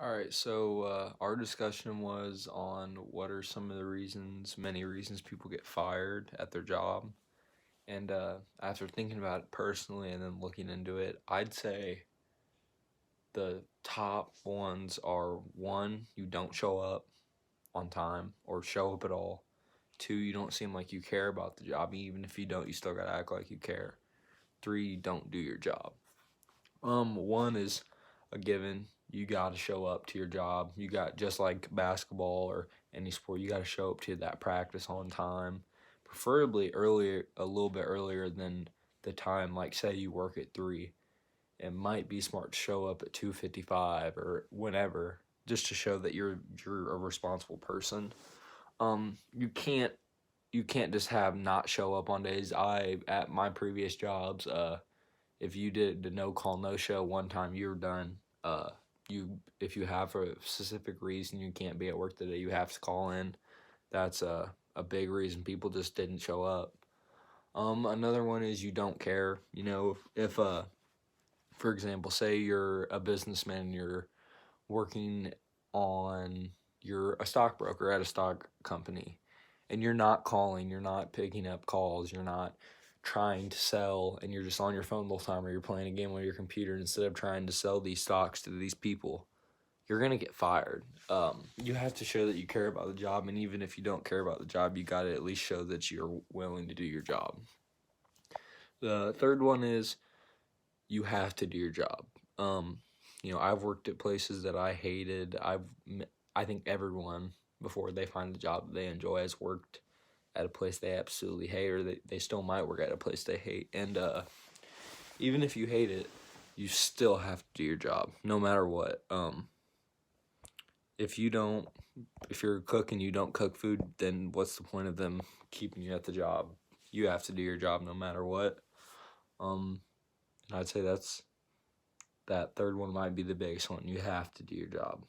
All right, so our discussion was on what are some of the reasons, many reasons people get fired at their job. And after thinking about it personally and then looking into it, I'd say the top ones are one, you don't show up on time or show up at all. Two, you don't seem like you care about the job. Even if you don't, you still gotta act like you care. Three, you don't do your job. One is a given. You got to show up to your job. You got just like basketball or any sport. You got to show up to that practice on time, preferably earlier, a little bit earlier than the time. Like say you work at 3, it might be smart to show up at 2:55 or whenever, just to show that you're a responsible person. You can't just have not show up on days. I at my previous jobs, if you did the no call no show one time, you're done. You if you have for a specific reason you can't be at work today, you have to call in. That's a big reason people just didn't show up. Another one is you don't care. If for example, say you're a businessman and you're working on you're a stockbroker at a stock company and you're not calling, you're not picking up calls, you're not trying to sell, and you're just on your phone the whole time or you're playing a game on your computer instead of trying to sell these stocks to these people, you're going to get fired. You have to show that you care about the job, and even if you don't care about the job, you got to at least show that you're willing to do your job. The third one is you have to do your job. I've worked at places that I hated. I think everyone before they find the job that they enjoy has worked at a place they absolutely hate, or they still might work at a place they hate. And even if you hate it, you still have to do your job, no matter what. If you don't, if you're a cook and you don't cook food, then what's the point of them keeping you at the job? You have to do your job no matter what. And I'd say that third one might be the biggest one. You have to do your job.